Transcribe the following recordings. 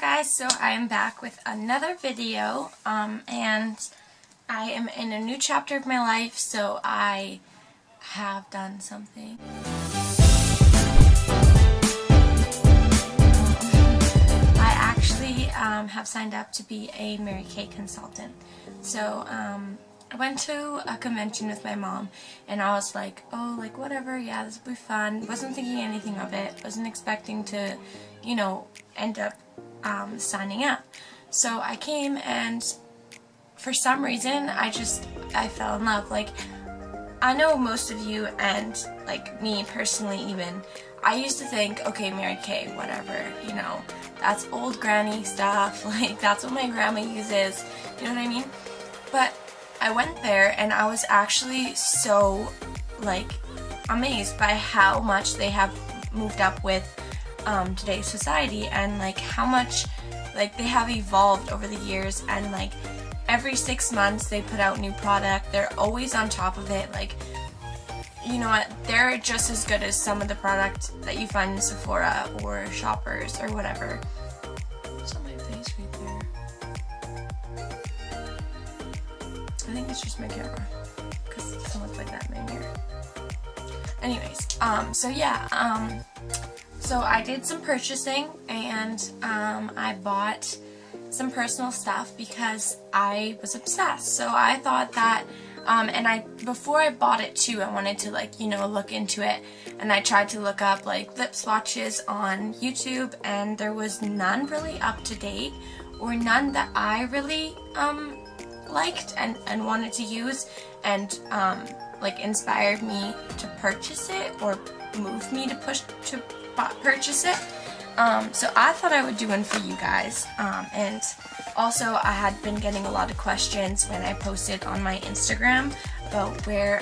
guys, so I am back with another video, and I am in a new chapter of my life, so I have done something. I actually have signed up to be a MaryKay consultant. So I went to a convention with my mom, and I was like, oh, like whatever, yeah, this will be fun. Wasn't thinking anything of it. Wasn't expecting to, you know, end up signing up. So I came, and for some reason I fell in love. Like, I know most of you, and like me personally even, I used to think, okay, MaryKay, whatever, you know, that's old granny stuff, like that's what my grandma uses, you know what I mean? But I went there and I was actually so like amazed by how much they have moved up with today's society, and like how much like they have evolved over the years, and like every 6 months they put out new product. They're always on top of it. Like, you know what, they're just as good as some of the product that you find in Sephora or Shoppers or whatever. What's on my face right there? I think it's just my camera, because it doesn't look like that in my mirror. Anyways, so yeah, so I did some purchasing, and I bought some personal stuff because I was obsessed. So I thought that, and before I bought it too, I wanted to, like, you know, look into it, and I tried to look up like lip swatches on YouTube, and there was none really up to date, or none that I really liked and wanted to use, and like inspired me to purchase it, or moved me to purchase it. So I thought I would do one for you guys, and also I had been getting a lot of questions when I posted on my Instagram about where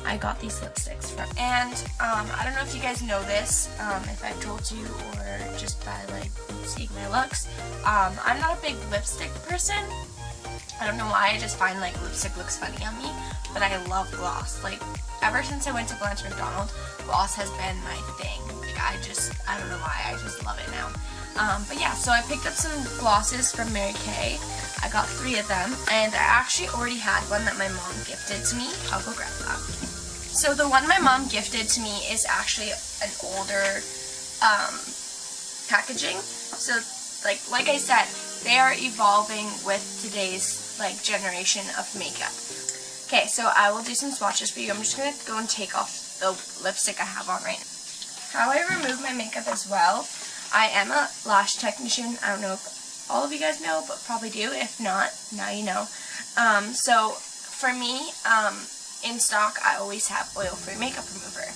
I got these lipsticks from. And I don't know if you guys know this, if I've told you, or just by like seeing my looks, I'm not a big lipstick person. I don't know why, I just find like lipstick looks funny on me, but I love gloss. Like, ever since I went to Blanche McDonald, gloss has been my thing. Like, I don't know why, I just love it now. But yeah, so I picked up some glosses from MaryKay. I got 3 of them, and I actually already had one that my mom gifted to me. I'll go grab that. So the one my mom gifted to me is actually an older packaging. So like I said, they are evolving with today's like generation of makeup. Okay, so I will do some swatches for you. I'm just going to go and take off the lipstick I have on right now. How I remove my makeup as well, I am a lash technician. I don't know if all of you guys know, but probably do. If not, now you know. So for me, in stock, I always have oil-free makeup remover.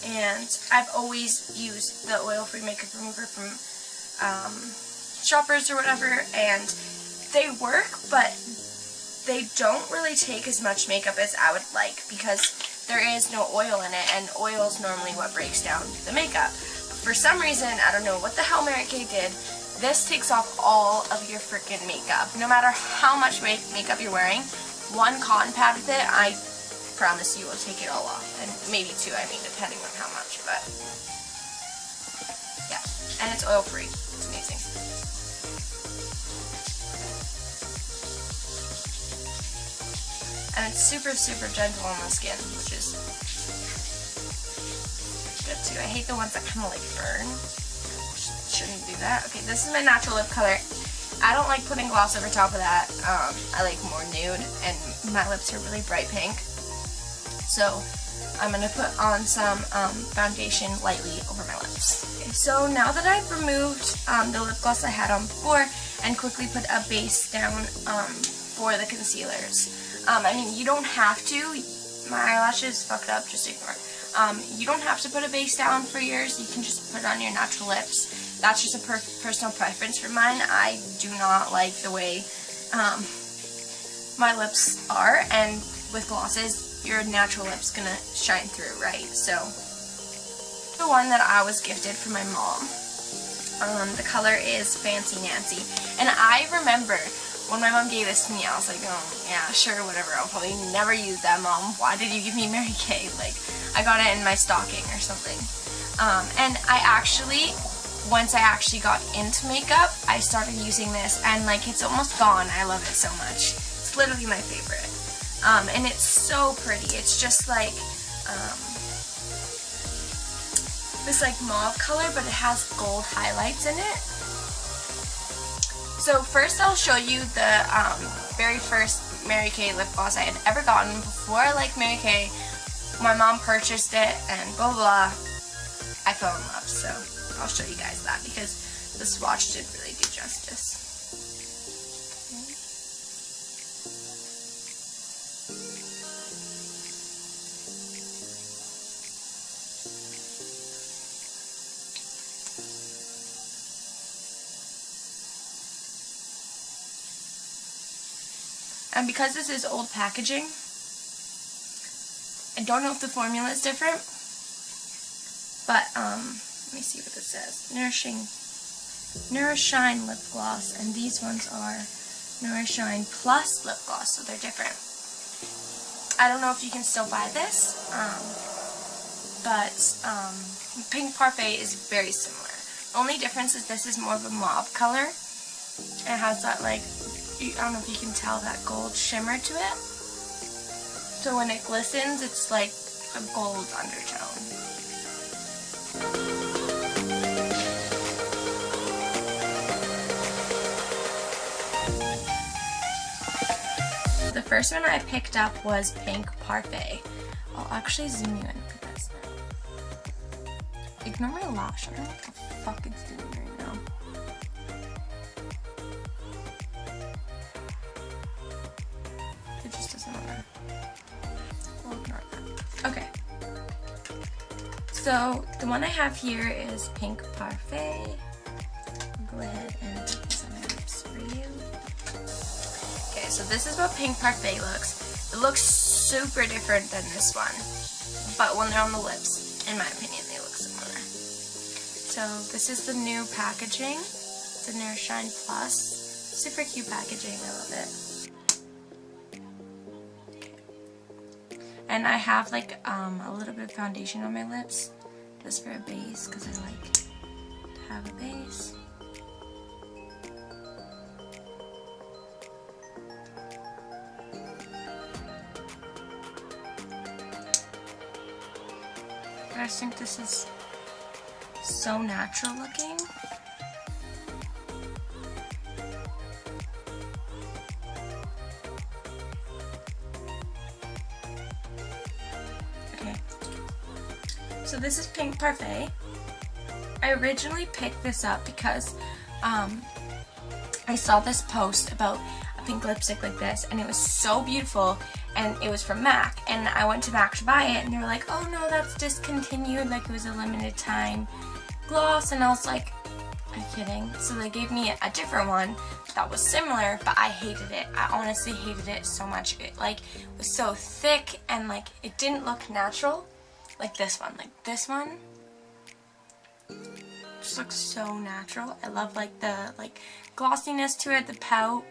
And I've always used the oil-free makeup remover from Shoppers or whatever, and they work, but they don't really take as much makeup as I would like, because there is no oil in it, and oil is normally what breaks down the makeup. For some reason, I don't know what the hell MaryKay did, this takes off all of your freaking makeup. No matter how much makeup you're wearing, one cotton pad with it, I promise you will take it all off. And maybe 2, I mean, depending on how much, but yeah. And it's oil free. It's amazing. And it's super, super gentle on the skin, which is good too. I hate the ones that kind of like burn. Shouldn't do that. Okay, this is my natural lip color. I don't like putting gloss over top of that. I like more nude, and my lips are really bright pink. So I'm going to put on some foundation lightly over my lips. Okay, so now that I've removed the lip gloss I had on before, and quickly put a base down for the concealers. I mean, you don't have to. My eyelashes fucked up, just ignore. You don't have to put a base down for yours. You can just put it on your natural lips. That's just a personal preference for mine. I do not like the way my lips are, and with glosses, your natural lip's gonna shine through, right? So, the one that I was gifted from my mom, the color is Fancy Nancy, and I remember when my mom gave this to me, I was like, oh, yeah, sure, whatever, I'll probably never use that, Mom. Why did you give me MaryKay? Like, I got it in my stocking or something. And I actually once I actually got into makeup, I started using this, and like it's almost gone. I love it so much. It's literally my favorite. And it's so pretty. It's just like this like mauve color, but it has gold highlights in it. So first I'll show you the very first MaryKay lip gloss I had ever gotten before I liked MaryKay. My mom purchased it and blah blah. I fell in love, so I'll show you guys that because the swatch didn't really do justice. And because this is old packaging, I don't know if the formula is different, but let me see what it says. Nourishing Lip Gloss, and these ones are Nourishing Plus Lip Gloss, so they're different. I don't know if you can still buy this, but Pink Parfait is very similar. The only difference is this is more of a mauve color. It has that like, I don't know if you can tell, that gold shimmer to it. So when it glistens, it's like a gold undertone. The first one I picked up was Pink Parfait. I'll actually zoom you in for this. Ignore my lash. I don't know what the fuck it's doing right now. It just doesn't matter. We'll ignore that. Okay. So the one I have here is Pink Parfait. I'll go ahead and put this on my lips for you. Okay, so this is what Pink Parfait looks. It looks super different than this one, but when they're on the lips, in my opinion, they look similar. So this is the new packaging. It's a Nourishing Plus. Super cute packaging. I love it. And I have like a little bit of foundation on my lips just for a base because I like to have a base. I just think this is so natural looking. So this is Pink Parfait. I originally picked this up because I saw this post about a pink lipstick like this, and it was so beautiful, and it was from MAC, and I went to MAC to buy it, and they were like, oh no, that's discontinued, like it was a limited time gloss, and I was like, are you kidding? So they gave me a different one that was similar, but I hated it. I honestly hated it so much. It like was so thick, and like it didn't look natural. Like this one just looks so natural. I love like the glossiness to it, the pout.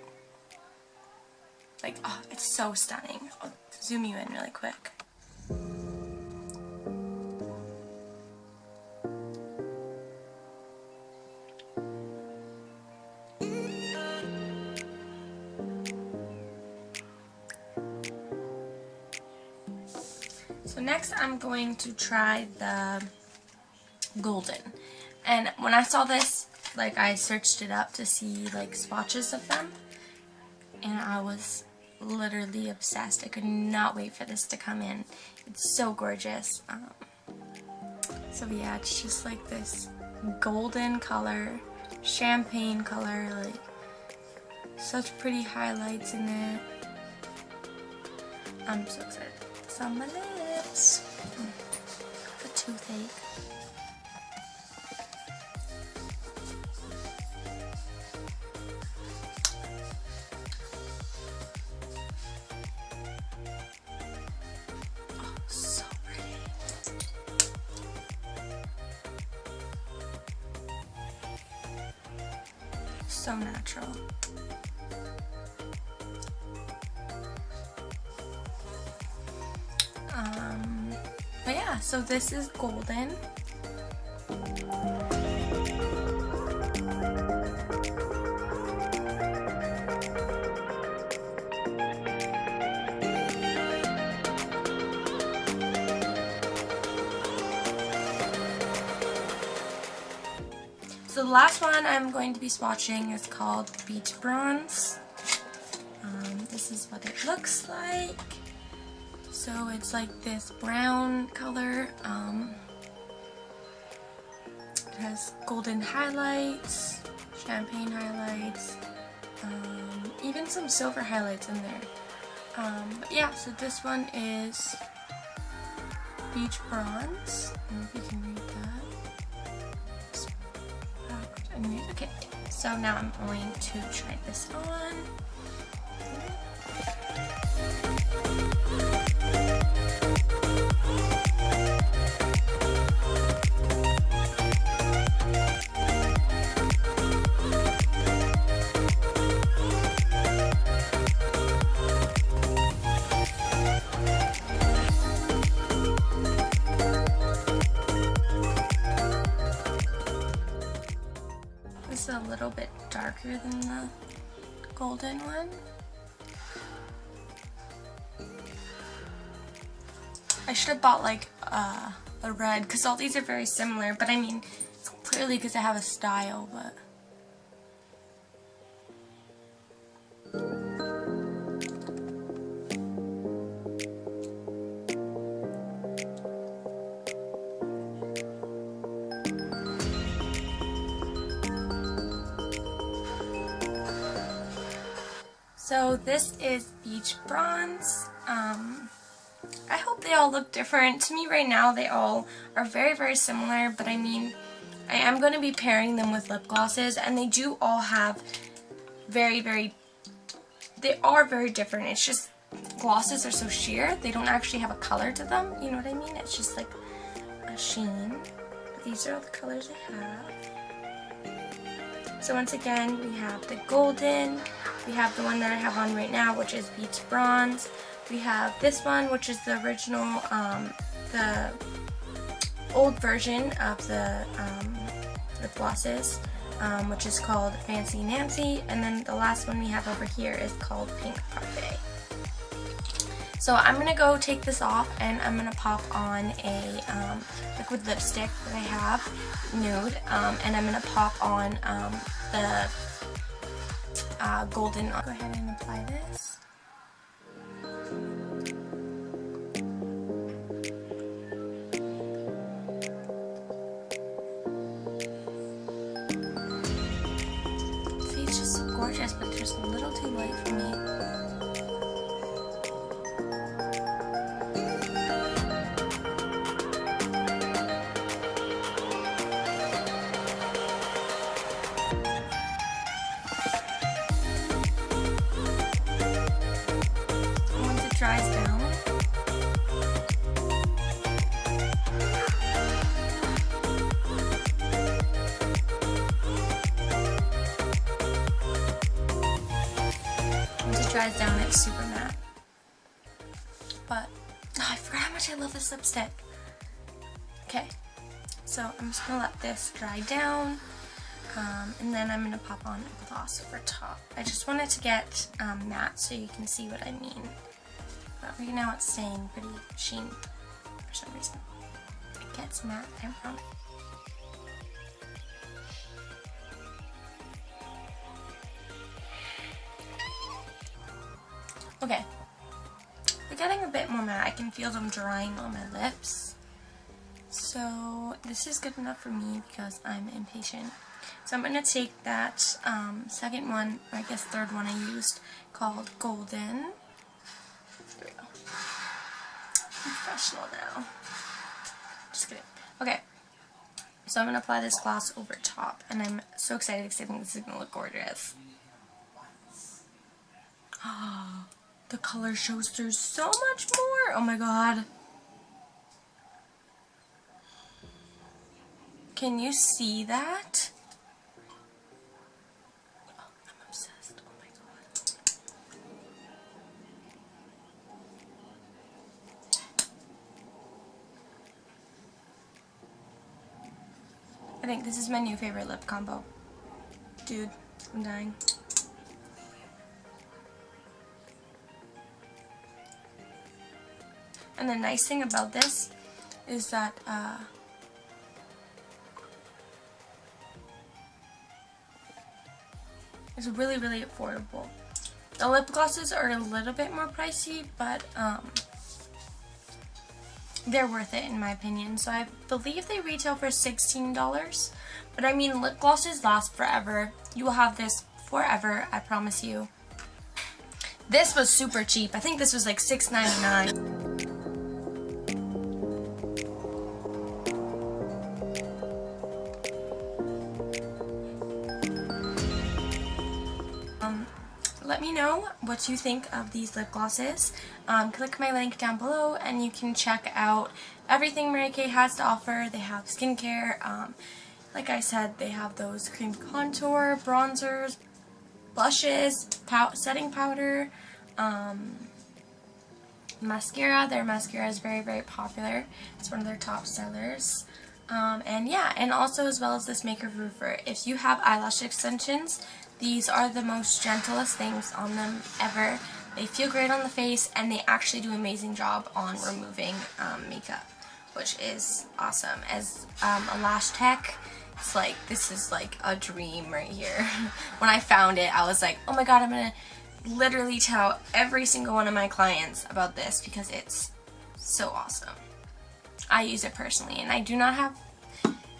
Like, oh, it's so stunning. I'll zoom you in really quick. So next I'm going to try the golden. And when I saw this, like I searched it up to see like swatches of them, and I was literally obsessed. I could not wait for this to come in. It's so gorgeous. So yeah, it's just like this golden color, champagne color, like such pretty highlights in it. I'm so excited. It's on my lips. The toothache. Oh, so pretty. So natural. But yeah, so this is golden. So the last one I'm going to be swatching is called Beach Bronze. This is what it looks like. So it's like this brown color. It has golden highlights, champagne highlights, even some silver highlights in there. But yeah, so this one is Beach Bronze. I don't know if you can read that. Anyways, okay, so now I'm going to try this on. This is a little bit darker than the golden one. I should have bought like a red, because all these are very similar, but I mean, it's clearly because I have a style, but... So this is Beach Bronze. I hope they all look different. To me right now they all are very, very similar, but I mean, I am going to be pairing them with lip glosses, and they do all have they are very different. It's just glosses are so sheer, they don't actually have a color to them, you know what I mean? It's just like a sheen. But these are all the colors I have. So once again, we have the golden, we have the one that I have on right now, which is Beach Bronze. We have this one, which is the original, the old version of the lip glosses, which is called Fancy Nancy. And then the last one we have over here is called Pink Parfait. So I'm going to go take this off, and I'm going to pop on a liquid lipstick that I have, nude, and I'm going to pop on the golden. I'll go ahead and apply this. See, it's just so gorgeous, but it's just a little too light for me. Dries down. Once it dries down, it's super matte. But I forgot how much I love this lipstick. Okay, so I'm just gonna let this dry down. And then I'm going to pop on a gloss over top. I just wanted to get matte so you can see what I mean. But right now it's staying pretty sheen for some reason. It gets matte, I promise. Okay, they're getting a bit more matte. I can feel them drying on my lips. So this is good enough for me because I'm impatient. So I'm going to take that second one, or I guess third one I used, called Golden. There we go. I'm professional now. Just kidding. Okay. So I'm going to apply this gloss over top, and I'm so excited because I think this is going to look gorgeous. Oh, the color shows through so much more. Oh my god. Can you see that? I think this is my new favorite lip combo. Dude, I'm dying. And the nice thing about this is that It's really, really affordable. The lip glosses are a little bit more pricey, but they're worth it in my opinion. So I believe they retail for $16. But I mean, lip glosses last forever. You will have this forever, I promise you. This was super cheap. I think this was like $6.99. Let me know what you think of these lip glosses. Click my link down below and you can check out everything MaryKay has to offer. They have skincare. Like I said, they have those cream contour, bronzers, blushes, setting powder, mascara. Their mascara is very, very popular. It's one of their top sellers. And yeah, and also as well as this makeup remover. If you have eyelash extensions, these are the most gentlest things on them ever. They feel great on the face, and they actually do an amazing job on removing makeup, which is awesome. As a lash tech, it's like, this is like a dream right here. When I found it, I was like, oh my god, I'm gonna literally tell every single one of my clients about this because it's so awesome. I use it personally, and I do not have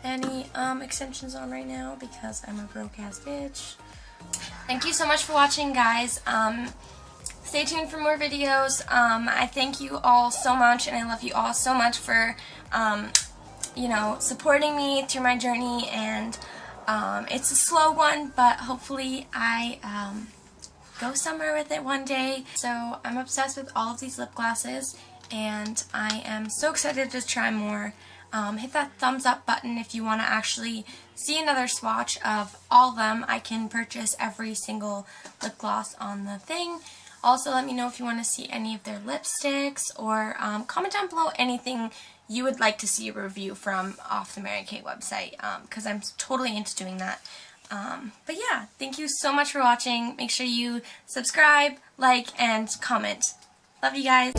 any extensions on right now because I'm a broke ass bitch. Thank you so much for watching, guys. Stay tuned for more videos. I thank you all so much, and I love you all so much for, you know, supporting me through my journey. And it's a slow one, but hopefully I go somewhere with it one day. So I'm obsessed with all of these lip glosses, and I am so excited to try more. Hit that thumbs up button if you want to actually see another swatch of all of them. I can purchase every single lip gloss on the thing. Also, let me know if you want to see any of their lipsticks, or comment down below anything you would like to see a review from off the MaryKay website, because I'm totally into doing that. But yeah, thank you so much for watching. Make sure you subscribe, like, and comment. Love you guys.